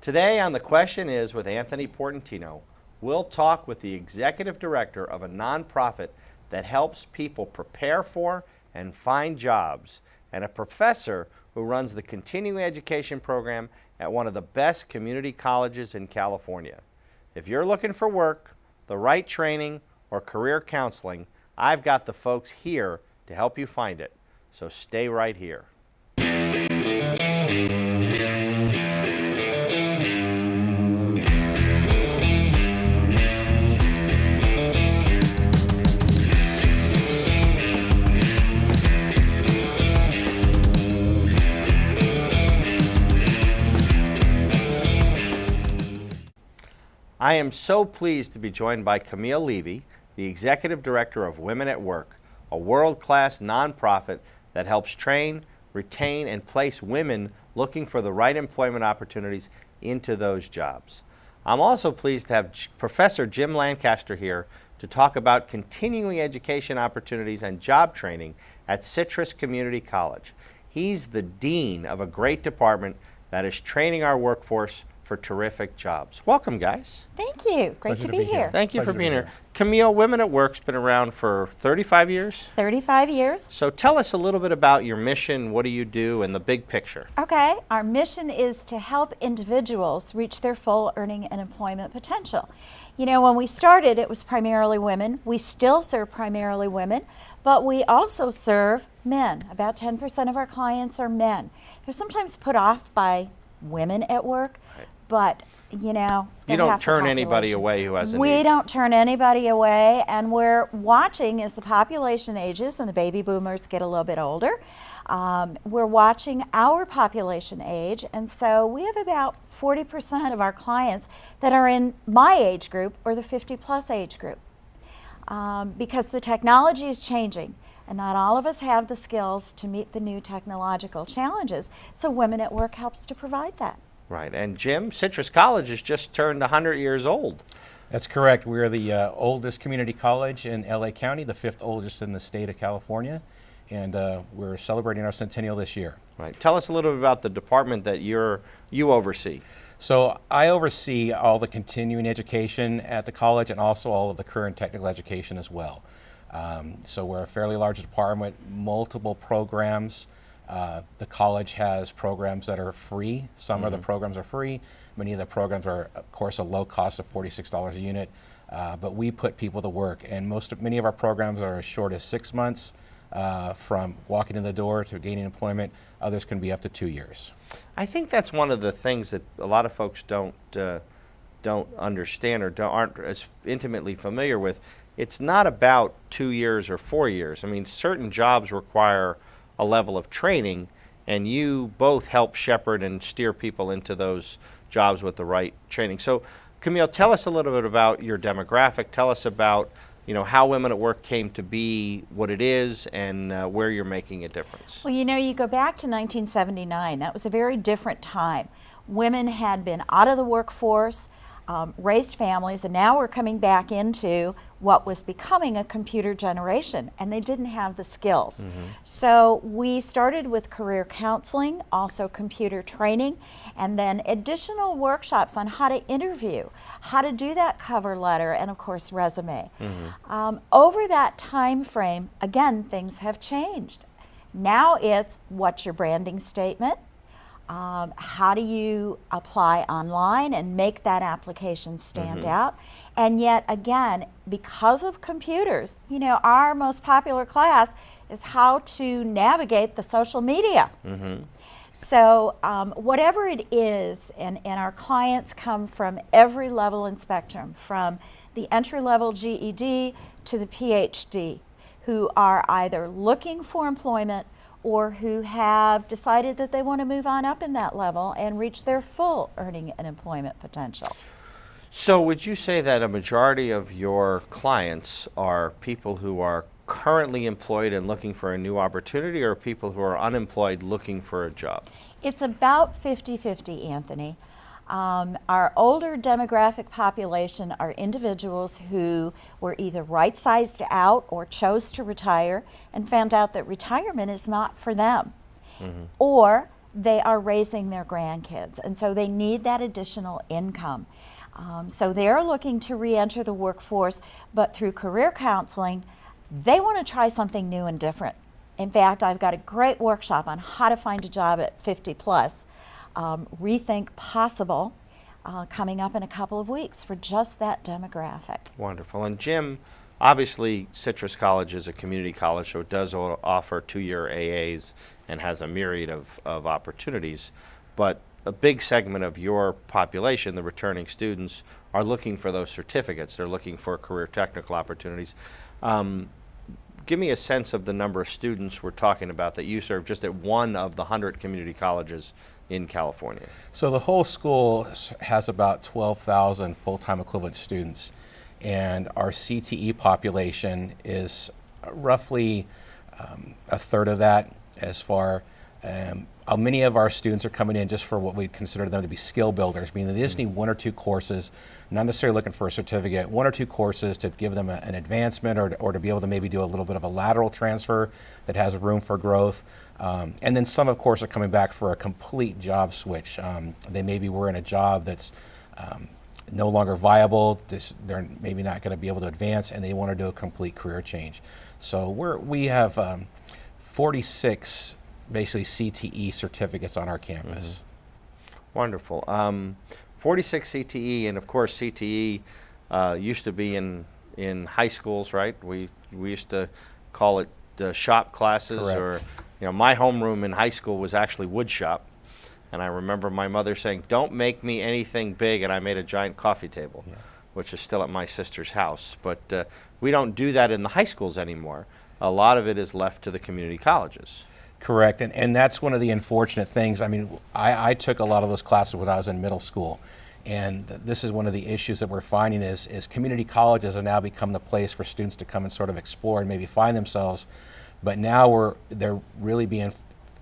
Today on The Question Is with Anthony Portantino, we'll talk with the executive director of a nonprofit that helps people prepare for and find jobs, and a professor who runs the continuing education program at one of the best community colleges in California. If you're looking for work, the right training, or career counseling, I've got the folks here to help you find it. So stay right here. I am so pleased to be joined by Camille Levee, the Executive Director of Women at Work, a world-class nonprofit that helps train, retain, and place women looking for the right employment opportunities into those jobs. I'm also pleased to have Professor Jim Lancaster here to talk about continuing education opportunities and job training at Citrus Community College. He's the dean of a great department that is training our workforce for terrific jobs. Welcome, guys. Thank you. Great to be here. Thank you for being here. Camille, Women at Work's been around for 35 years? 35 years. So tell us a little bit about your mission, what do you do, and the big picture. Okay, our mission is to help individuals reach their full earning and employment potential. You know, when we started, it was primarily women. We still serve primarily women, but we also serve men. About 10% of our clients are men. They're sometimes put off by women at work. But, you know, you don't turn anybody away who has a need. We don't turn anybody away, and we're watching as the population ages and the baby boomers get a little bit older. We're watching our population age, and so we have about 40% of our clients that are in my age group or the 50-plus age group. Because the technology is changing, and not all of us have the skills to meet the new technological challenges, so Women at Work helps to provide that. Right, and Jim, Citrus College has just turned 100 years old. That's correct. We're the oldest community college in LA County, the 5th oldest in the state of California, and we're celebrating our centennial this year. Right. Tell us a little bit about the department that you oversee. So I oversee all the continuing education at the college and also all of the career and technical education as well. So we're a fairly large department, multiple programs. The college has programs that are free. Some of the programs are free. Many of the programs are, of course, a low cost of $46 a unit. But we put people to work, and many of our programs are as short as 6 months from walking in the door to gaining employment. Others can be up to 2 years. I think that's one of the things that a lot of folks don't understand or aren't as intimately familiar with. It's not about 2 years or 4 years. I mean, certain jobs require a level of training, and you both help shepherd and steer people into those jobs with the right training. So, Camille, tell us a little bit about your demographic. Tell us about, you know, how Women at Work came to be what it is and where you're making a difference. Well, you know, you go back to 1979. That was a very different time. Women had been out of the workforce, raised families, and now we're coming back into what was becoming a computer generation, and they didn't have the skills. So we started with career counseling, also computer training, and then additional workshops on how to interview, how to do that cover letter, and of course resume. Over that time frame, again, things have changed. Now it's, what's your branding statement? How do you apply online and make that application stand out? And yet again, because of computers, you know, our most popular class is how to navigate the social media. So whatever it is, and our clients come from every level and spectrum, from the entry-level GED to the PhD, who are either looking for employment or who have decided that they want to move on up in that level and reach their full earning and employment potential. So would you say that a majority of your clients are people who are currently employed and looking for a new opportunity, or people who are unemployed looking for a job? It's about 50-50, Anthony. Our older demographic population are individuals who were either right-sized out or chose to retire and found out that retirement is not for them. Or they are raising their grandkids, and so they need that additional income. So they're looking to re-enter the workforce, but through career counseling, they want to try something new and different. In fact, I've got a great workshop on how to find a job at 50 plus, Rethink Possible, coming up in a couple of weeks for just that demographic. Wonderful. And Jim, obviously Citrus College is a community college, so it does offer 2-year AAs and has a myriad of opportunities, but a big segment of your population, the returning students, are looking for those certificates. They're looking for career technical opportunities. Give me a sense of the number of students we're talking about that you serve just at one of the 100 community colleges in California. So the whole school has about 12,000 full-time equivalent students, and our CTE population is roughly a third of that. As far many of our students are coming in just for what we consider them to be skill builders, meaning they just need 1 or 2 courses, not necessarily looking for a certificate, 1 or 2 courses to give them an advancement or to be able to maybe do a little bit of a lateral transfer that has room for growth. And then some, of course, are coming back for a complete job switch. They maybe were in a job that's no longer viable, they're maybe not going to be able to advance, and they want to do a complete career change. So we have 46 basically CTE certificates on our campus. Mm-hmm. Wonderful. 46 CTE, and of course CTE used to be in high schools, right? We used to call it shop classes. Correct. Or my homeroom in high school was actually wood shop, and I remember my mother saying, "Don't make me anything big," and I made a giant coffee table, which is still at my sister's house. But we don't do that in the high schools anymore. A lot of it is left to the community colleges. Correct, and that's one of the unfortunate things. I mean, I took a lot of those classes when I was in middle school, and this is one of the issues that we're finding is community colleges have now become the place for students to come and sort of explore and maybe find themselves, but now they're really being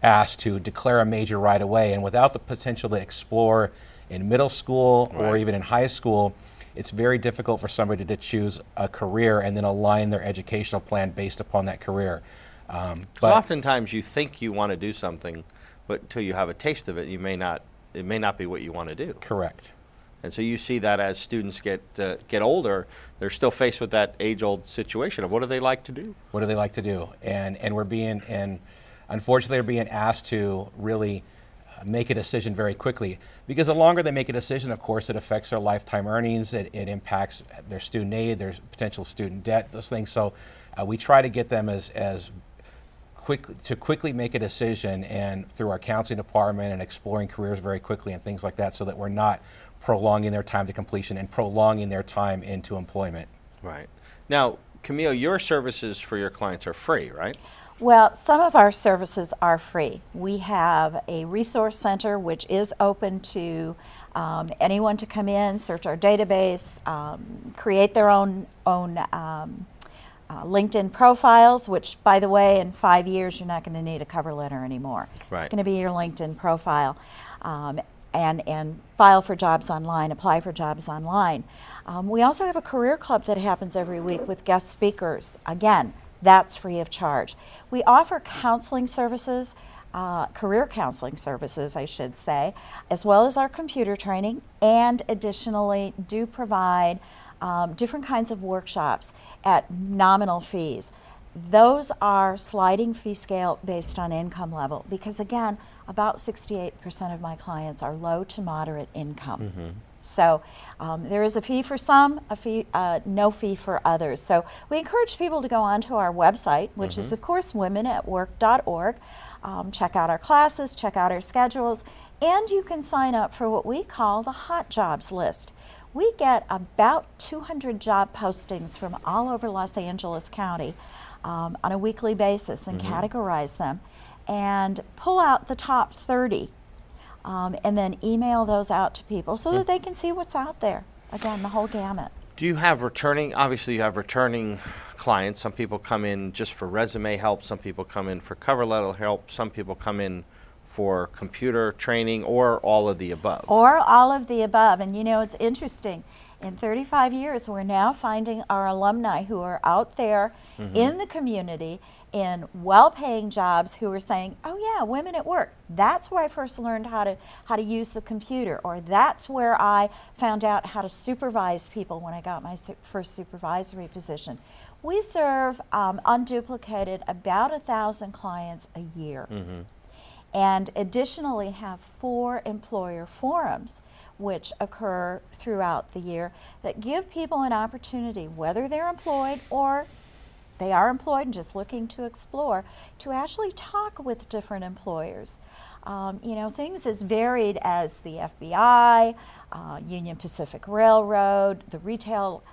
asked to declare a major right away, and without the potential to explore in middle school or even in high school, it's very difficult for somebody to choose a career and then align their educational plan based upon that career. So oftentimes you think you want to do something, but until you have a taste of it, it may not be what you want to do. Correct. And so you see that as students get older, they're still faced with that age-old situation of what do they like to do? What do they like to do? And unfortunately they're being asked to really make a decision very quickly, because the longer they make a decision, of course, it affects their lifetime earnings, it impacts their student aid, their potential student debt, those things. So we try to get them as quickly make a decision, and through our counseling department and exploring careers very quickly and things like that, so that we're not prolonging their time to completion and prolonging their time into employment. Right. Now, Camille, your services for your clients are free, right? Well, some of our services are free. We have a resource center which is open to anyone to come in, search our database, create their own LinkedIn profiles, which, by the way, in 5 years you're not going to need a cover letter anymore. Right. It's going to be your LinkedIn profile, and file for jobs online, apply for jobs online. We also have a career club that happens every week with guest speakers. Again, that's free of charge. We offer counseling services, career counseling services, I should say, as well as our computer training, and additionally do provide different kinds of workshops at nominal fees. Those are sliding fee scale based on income level, because again, about 68% of my clients are low to moderate income. Mm-hmm. So there is a fee for some, no fee for others. So we encourage people to go onto our website, which is of course womenatwork.org. Check out our classes, check out our schedules, and you can sign up for what we call the hot jobs list. We get about 200 job postings from all over Los Angeles County on a weekly basis, and categorize them and pull out the top 30 and then email those out to people so that they can see what's out there. Again, the whole gamut. Do you have obviously you have returning clients. Some people come in just for resume help, some people come in for cover letter help, some people come in for computer training, or all of the above. Or all of the above. And you know, it's interesting. In 35 years, we're now finding our alumni who are out there in the community in well-paying jobs who are saying, oh yeah, women at work. That's where I first learned how to use the computer, or that's where I found out how to supervise people when I got my first supervisory position. We serve unduplicated about 1,000 clients a year. And additionally have 4 employer forums which occur throughout the year that give people an opportunity, whether they're employed or they are employed and just looking to explore, to actually talk with different employers. You know, things as varied as the FBI, Union Pacific Railroad, the retail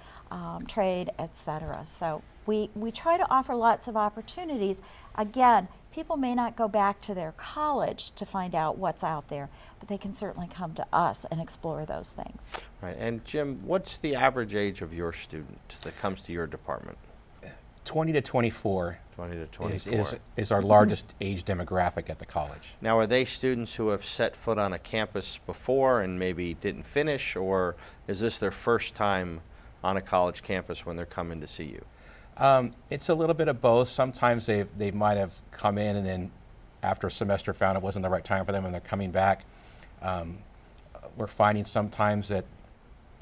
trade, etc. So we try to offer lots of opportunities. Again, people may not go back to their college to find out what's out there, but they can certainly come to us and explore those things. Right. And Jim, what's the average age of your student that comes to your department? 20 to 24, 20 to 24. is our largest age demographic at the college. Now, are they students who have set foot on a campus before and maybe didn't finish, or is this their first time on a college campus when they're coming to see you? It's a little bit of both. Sometimes they might have come in and then after a semester found it wasn't the right time for them and they're coming back. We're finding sometimes that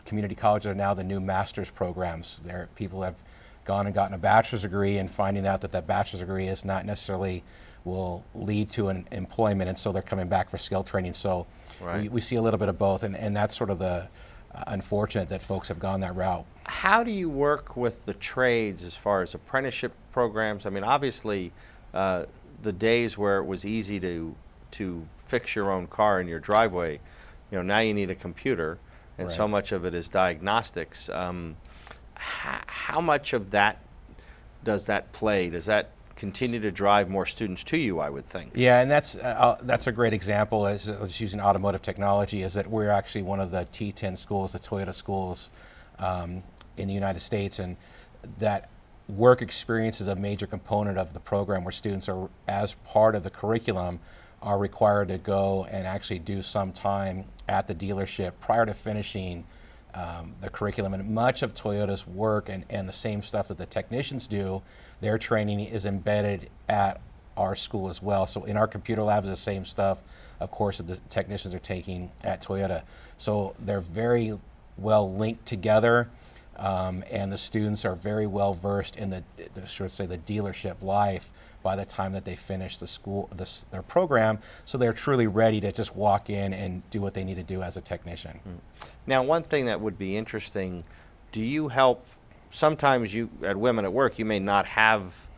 community colleges are now the new master's programs. People have gone and gotten a bachelor's degree and finding out that that bachelor's degree is not necessarily will lead to an employment, and so they're coming back for skill training. So we see a little bit of both, and that's sort of the unfortunate that folks have gone that route. How do you work with the trades as far as apprenticeship programs? I mean, obviously, the days where it was easy to fix your own car in your driveway, you know, now you need a computer, and so much of it is diagnostics. How much of that does that play? Does that continue to drive more students to you, I would think? Yeah, and that's a great example, as using automotive technology, is that we're actually one of the T10 schools, the Toyota schools in the United States, and that work experience is a major component of the program where students are, as part of the curriculum, are required to go and actually do some time at the dealership prior to finishing the curriculum. And much of Toyota's work and the same stuff that the technicians do, their training is embedded at our school as well. So in our computer labs, the same stuff, of course, that the technicians are taking at Toyota. So they're very well linked together, and the students are very well versed in the dealership life by the time that they finish their program, so they're truly ready to just walk in and do what they need to do as a technician. Now, one thing that would be interesting, do you help, sometimes you, at Women at Work, you may not have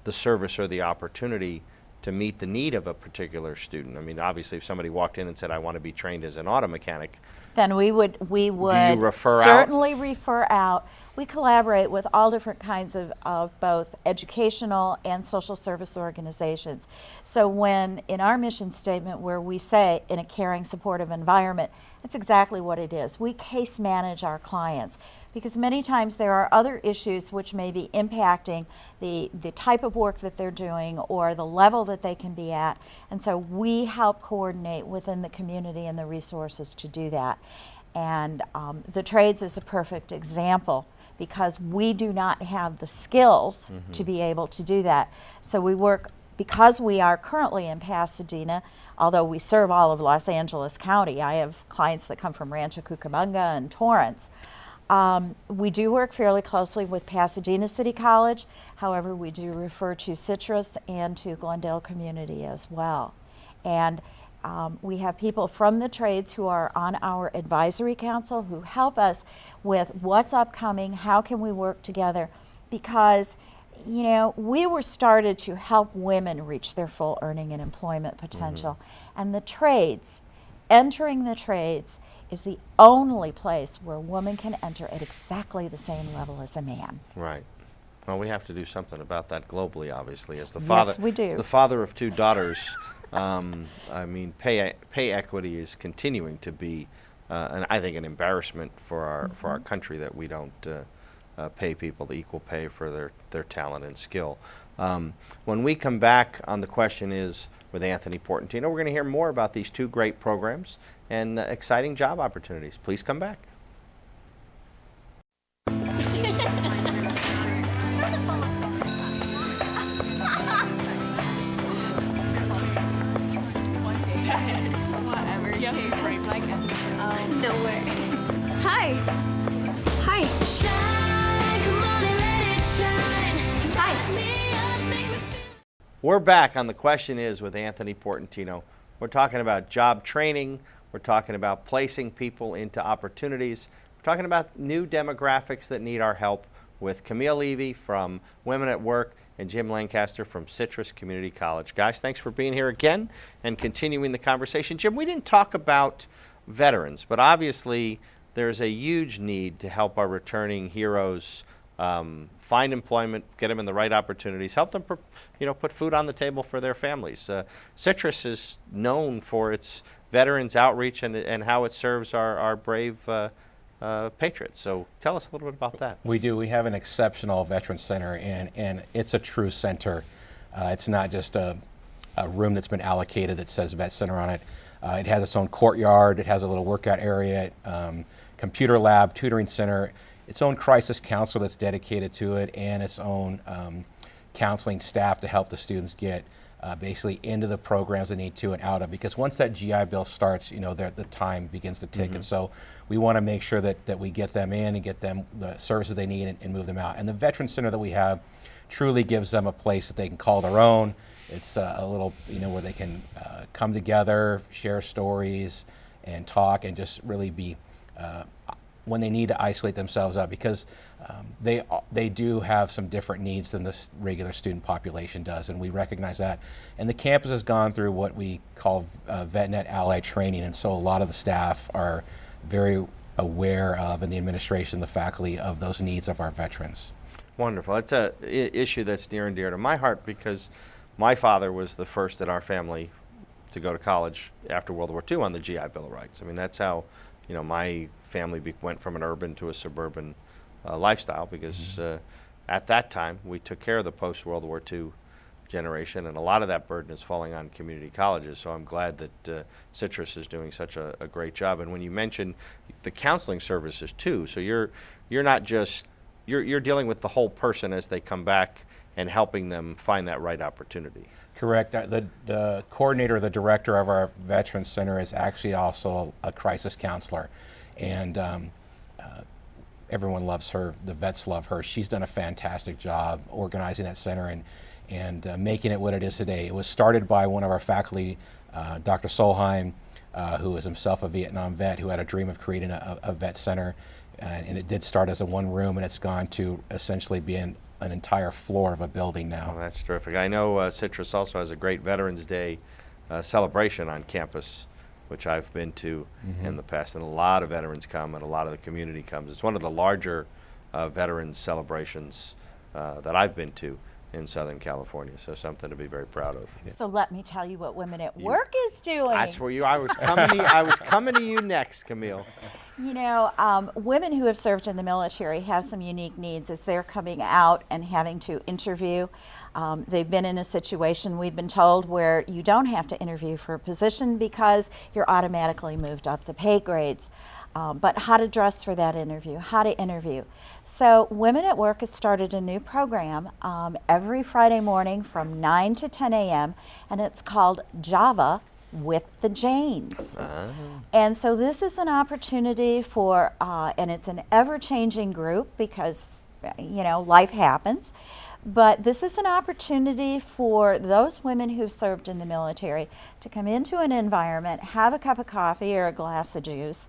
the service or the opportunity to meet the need of a particular student. I mean, obviously, if somebody walked in and said, I want to be trained as an auto mechanic, then we would refer certainly refer out. We collaborate with all different kinds of both educational and social service organizations. So when in our mission statement where we say in a caring, supportive environment, that's exactly what it is. We case manage our clients because many times there are other issues which may be impacting the type of work that they're doing or the level that they can be at. And so we help coordinate within the community and the resources to do that. And the trades is a perfect example because we do not have the skills to be able to do that. So we work, because we are currently in Pasadena, although we serve all of Los Angeles County. I have clients that come from Rancho Cucamonga and Torrance. We do work fairly closely with Pasadena City College. However, we do refer to Citrus and to Glendale Community as well. And we have people from the trades who are on our advisory council who help us with what's upcoming, how can we work together, because you know, we were started to help women reach their full earning and employment potential. And the trades, entering the trades, is the only place where a woman can enter at exactly the same level as a man. Right. Well, we have to do something about that globally, obviously. As the Yes, we do. As the father of 2 daughters, I mean, pay equity is continuing to be, and I think, an embarrassment for our country that we don't pay people the equal pay for their talent and skill. When we come back on The Question Is with Anthony Portantino, we're going to hear more about these 2 great programs and exciting job opportunities. Please come back. Hi. Hi. Shine, come on and let it shine. Hi. Me up, make me feel. We're back on The Question Is with Anthony Portantino. We're talking about job training. We're talking about placing people into opportunities. We're talking about new demographics that need our help with Camille Levee from Women at Work and Jim Lancaster from Citrus Community College. Guys, thanks for being here again and continuing the conversation. Jim, we didn't talk about veterans, but obviously there's a huge need to help our returning heroes find employment, get them in the right opportunities, help them put food on the table for their families. Citrus is known for its veterans outreach and how it serves our brave patriots. So tell us a little bit about that. We do. We have an exceptional Veterans Center, and it's a true center. It's not just a room that's been allocated that says Vet Center on it. It has its own courtyard. It has a little workout area, computer lab, tutoring center, its own crisis counselor that's dedicated to it, and its own counseling staff to help the students get basically into the programs they need to and out of. Because once that GI Bill starts, the time begins to tick. And so we want to make sure that we get them in and get them the services they need and move them out. And the Veterans Center that we have truly gives them a place that they can call their own. It's a little, where they can come together, share stories, and talk, and just really be when they need to isolate themselves out, because they do have some different needs than this regular student population does, and we recognize that. And the campus has gone through what we call VetNet Ally training, and so a lot of the staff are very aware of, and the administration, the faculty, of those needs of our veterans. Wonderful. It's an issue that's near and dear to my heart, because my father was the first in our family to go to college after World War II on the GI Bill of Rights. I mean, that's how my family went from an urban to a suburban lifestyle, because at that time we took care of the post-World War II generation, and a lot of that burden is falling on community colleges. So I'm glad that Citrus is doing such a great job. And when you mention the counseling services too, so you're not just you're dealing with the whole person as they come back and helping them find that right opportunity. Correct. The coordinator, the director of our Veterans Center is actually also a crisis counselor, and everyone loves her. The vets love her. She's done a fantastic job organizing that center and making it what it is today. It was started by one of our faculty, Dr. Solheim, who is himself a Vietnam vet who had a dream of creating a vet center, and it did start as a one room, and it's gone to essentially being an entire floor of a building now. Oh, that's terrific. I know Citrus also has a great Veterans Day celebration on campus, which I've been to in the past, and a lot of veterans come and a lot of the community comes. It's one of the larger veterans celebrations that I've been to in Southern California, so something to be very proud of. So let me tell you what Women at Work is doing. That's where I was coming to you. I was coming to you next, Camille. Women who have served in the military have some unique needs as they're coming out and having to interview. They've been in a situation, we've been told, where you don't have to interview for a position because you're automatically moved up the pay grades. But how to dress for that interview, how to interview. So Women at Work has started a new program every Friday morning from 9 to 10 a.m. and it's called Java with the Janes. And so this is an opportunity for, and it's an ever-changing group because, life happens. But this is an opportunity for those women who've served in the military to come into an environment, have a cup of coffee or a glass of juice,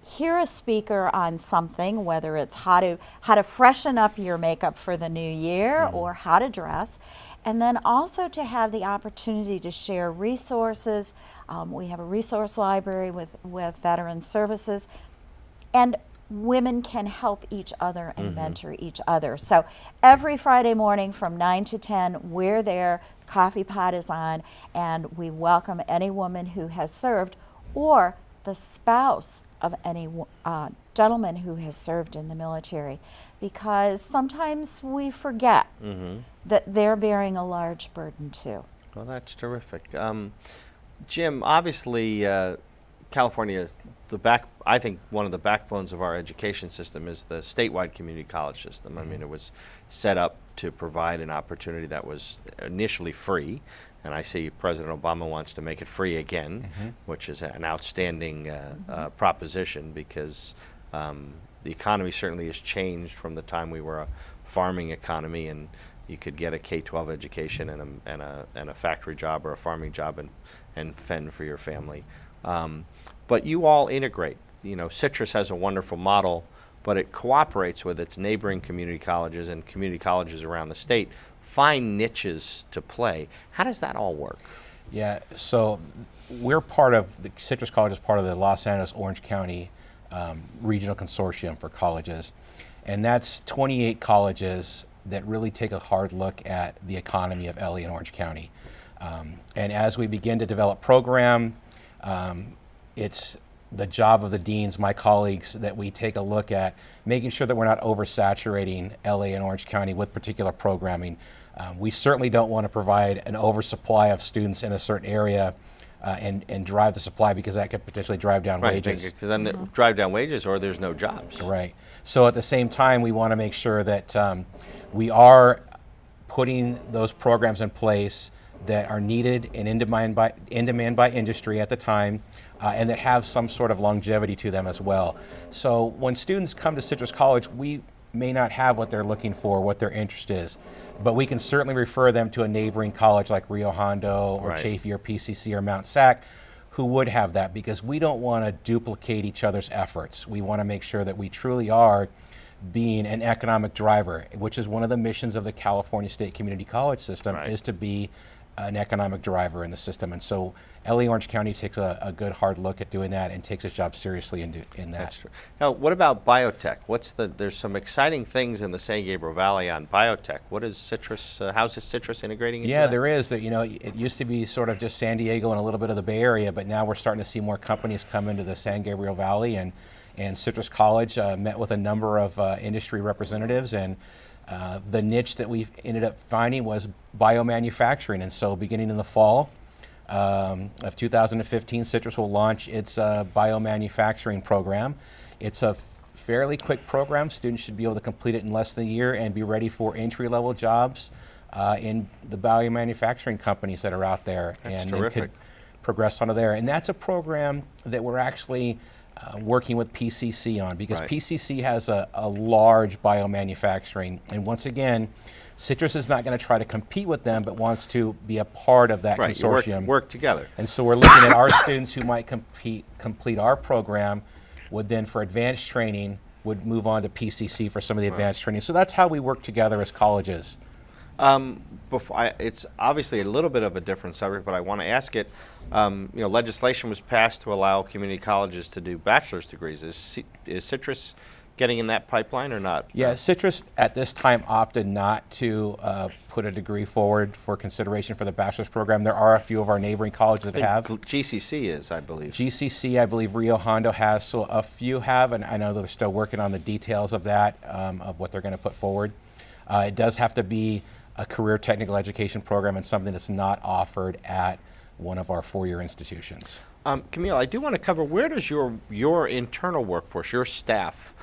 hear a speaker on something, whether it's how to freshen up your makeup for the new year or how to dress, and then also to have the opportunity to share resources. We have a resource library with veteran services, and women can help each other and mentor each other. So every Friday morning from 9 to 10, we're there, coffee pot is on, and we welcome any woman who has served or the spouse of any gentleman who has served in the military, because sometimes we forget that they're bearing a large burden too. Well, that's terrific. Jim, obviously California, I think one of the backbones of our education system is the statewide community college system. I mean, it was set up to provide an opportunity that was initially free, and I see President Obama wants to make it free again, which is an outstanding proposition, because The economy certainly has changed from the time we were a farming economy, and you could get a K-12 education and a factory job or a farming job and fend for your family. But you all integrate. You know, Citrus has a wonderful model, but it cooperates with its neighboring community colleges and community colleges around the state, find niches to play. How does that all work? Yeah, so we're part of, the Citrus College is part of the Los Angeles Orange County Regional Consortium for Colleges. And that's 28 colleges that really take a hard look at the economy of LA and Orange County. And as we begin to develop program, it's the job of the deans, my colleagues, that we take a look at making sure that we're not oversaturating LA and Orange County with particular programming. We certainly don't want to provide an oversupply of students in a certain area and drive the supply, because that could potentially drive down wages. Because then they drive down wages, or there's no jobs. Right. So at the same time, we want to make sure that we are putting those programs in place that are needed and in demand by industry at the time, and that have some sort of longevity to them as well. So when students come to Citrus College, we may not have what they're looking for, what their interest is, but we can certainly refer them to a neighboring college like Rio Hondo or Right. Chaffey or PCC or Mount Sac, who would have that, because we don't want to duplicate each other's efforts. We want to make sure that we truly are being an economic driver, which is one of the missions of the California State Community College system, Right. is to be an economic driver in the system. And so LA Orange County takes a good hard look at doing that and takes its job seriously in that. That's true. Now, what about biotech? There's some exciting things in the San Gabriel Valley on biotech. What is Citrus, how's Citrus integrating into Yeah, that? there is. That, you know, it used to be sort of just San Diego and a little bit of the Bay Area, but now we're starting to see more companies come into the San Gabriel Valley, and Citrus College met with a number of industry representatives, and the niche that we ended up finding was biomanufacturing. And so beginning in the fall of 2015, Citrus will launch its biomanufacturing program. It's a fairly quick program. Students should be able to complete it in less than a year and be ready for entry-level jobs in the biomanufacturing companies that are out there. That's and terrific. They could progress onto there. And that's a program that we're actually working with PCC on, because Right. PCC has a large biomanufacturing. And once again, Citrus is not going to try to compete with them, but wants to be a part of that Right, you consortium. work together. And so we're looking at our students who might complete our program, would then, for advanced training, would move on to PCC for some of the advanced training. So that's how we work together as colleges. It's obviously a little bit of a different subject, but I want to ask it. Legislation was passed to allow community colleges to do bachelor's degrees. Is Citrus getting in that pipeline or not? Yeah, Citrus at this time opted not to put a degree forward for consideration for the bachelor's program. There are a few of our neighboring colleges that have. GCC is, I believe. GCC, I believe Rio Hondo has, so a few have, and I know that they're still working on the details of that, of what they're going to put forward. It does have to be a career technical education program and something that's not offered at one of our four-year institutions. Camille, I do want to cover, where does your internal workforce, your staff,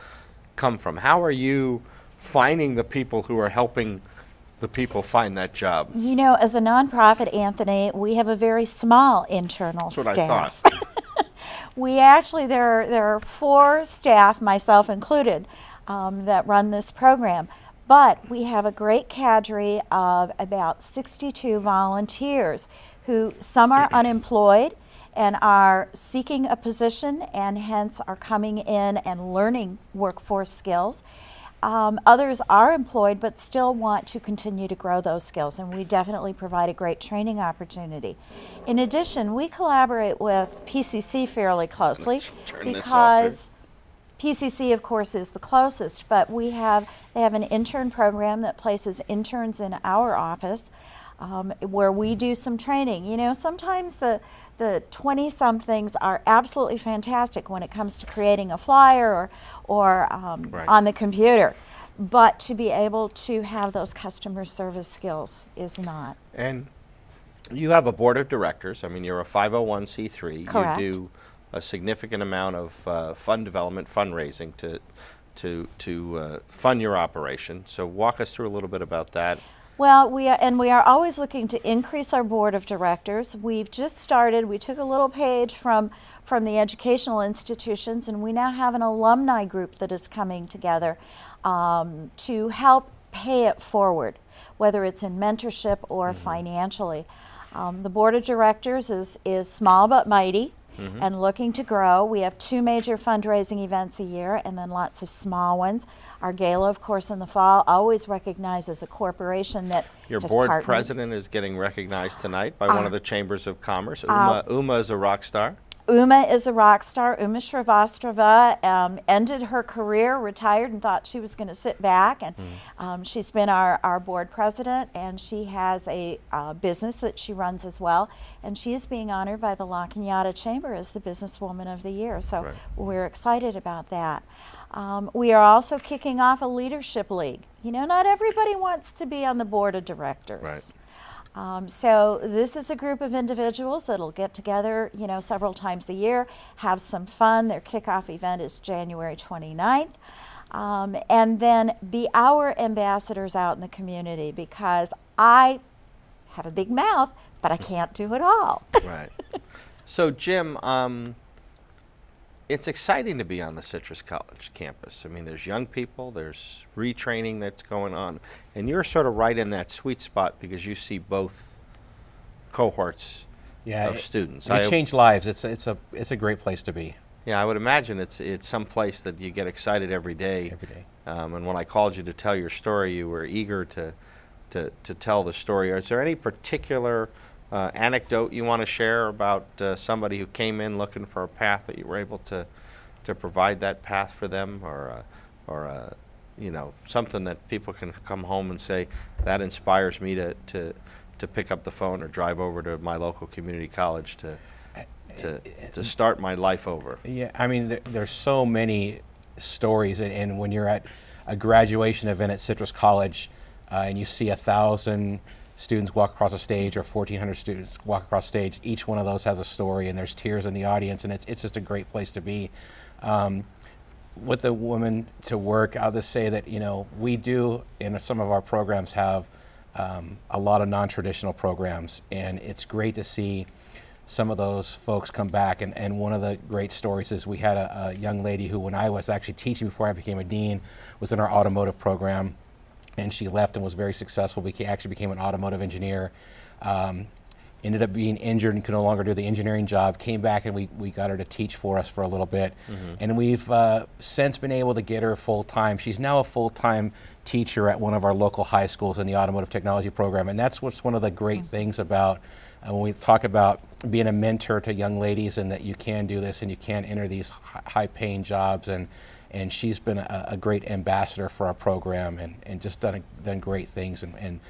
come from? How are you finding the people who are helping the people find that job? You know, as a nonprofit, Anthony, we have a very small internal That's what staff. I thought. We actually, there are 4 staff, myself included, that run this program. But we have a great cadre of about 62 volunteers who, some are unemployed and are seeking a position and hence are coming in and learning workforce skills. Others are employed but still want to continue to grow those skills, and we definitely provide a great training opportunity. In addition, we collaborate with PCC fairly closely Let's turn this off because PCC, of course, is the closest, but they have an intern program that places interns in our office where we do some training. You know, sometimes the 20-somethings are absolutely fantastic when it comes to creating a flyer or Right. on the computer, but to be able to have those customer service skills is not. And you have a board of directors. I mean, you're a 501c3. Correct. You do a significant amount of fund development, fundraising to fund your operation. So walk us through a little bit about that. Well, we are always looking to increase our board of directors. We've just started. We took a little page from the educational institutions, and we now have an alumni group that is coming together to help pay it forward, whether it's in mentorship or financially. The board of directors is small but mighty. And looking to grow. We have 2 major fundraising events a year and then lots of small ones. Our gala, of course, in the fall, always recognized as a corporation that Your has board partnered. president is getting recognized tonight by one of the chambers of commerce. Uma is a rock star. Uma is a rock star. Uma Srivastrava ended her career, retired, and thought she was going to sit back. And she's been our board president, and she has a business that she runs as well. And she is being honored by the La Cañada Chamber as the Businesswoman of the Year. So we're excited about that. We are also kicking off a leadership league. You know, not everybody wants to be on the board of directors. Right. So this is a group of individuals that'll get together, you know, several times a year, have some fun. Their kickoff event is January 29th. And then be our ambassadors out in the community, because I have a big mouth, but I can't do it all. Right. So, Jim, it's exciting to be on the Citrus College campus. I mean, there's young people, there's retraining that's going on, and you're sort of right in that sweet spot because you see both cohorts of students. They change lives. It's a great place to be. Yeah, I would imagine it's some place that you get excited every day. Every day. And when I called you to tell your story, you were eager to tell the story. Is there any particular anecdote you want to share about somebody who came in looking for a path that you were able to provide that path for them, or you know, something that people can come home and say that inspires me to pick up the phone or drive over to my local community college to start my life over? Yeah, I mean, there's so many stories, and when you're at a graduation event at Citrus College and you see 1,000 students walk across the stage, or 1,400 students walk across stage, each one of those has a story, and there's tears in the audience, and it's just a great place to be. With the Women to Work, I'll just say that, you know, we do, in some of our programs, have a lot of non-traditional programs, and it's great to see some of those folks come back. And one of the great stories is we had a young lady who, when I was actually teaching before I became a dean, was in our automotive program. And she left and was very successful. Actually became an automotive engineer. Ended up being injured and could no longer do the engineering job. Came back and we got her to teach for us for a little bit. And we've since been able to get her full time. She's now a full-time teacher at one of our local high schools in the automotive technology program. And that's what's one of the great things about when we talk about being a mentor to young ladies, and that you can do this and you can enter these high-paying jobs. And she's been a great ambassador for our program, and just done great things, and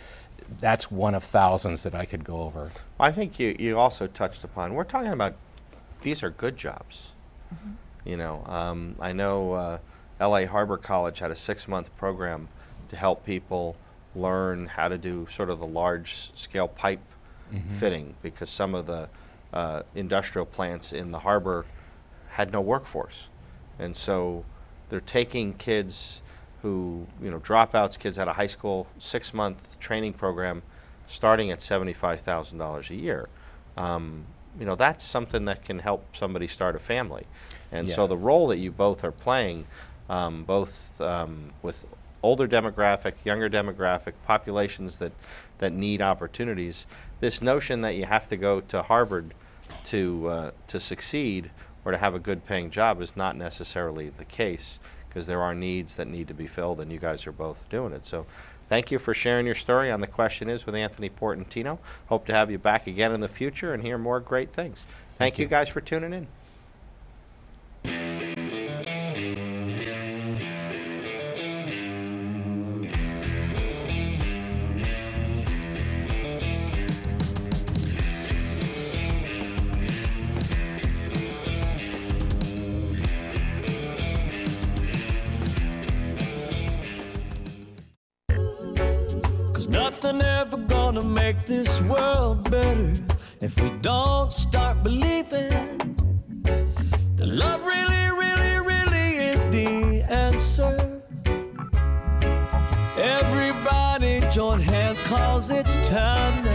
that's one of thousands that I could go over. I think you also touched upon, we're talking about, these are good jobs. You know, I know LA Harbor College had a 6-month program to help people learn how to do sort of the large scale pipe fitting, because some of the industrial plants in the harbor had no workforce. And so they're taking kids who, you know, dropouts, kids out of high school, 6-month training program, starting at $75,000 a year. You know, that's something that can help somebody start a family. And so the role that you both are playing, both with older demographic, younger demographic, populations that need opportunities, this notion that you have to go to Harvard to succeed or to have a good paying job is not necessarily the case, because there are needs that need to be filled, and you guys are both doing it. So thank you for sharing your story on The Question Is with Anthony Portantino. Hope to have you back again in the future and hear more great things. Thank you guys for tuning in. Nothing ever gonna make this world better if we don't start believing that love really, really, really is the answer. Everybody join hands, 'cause town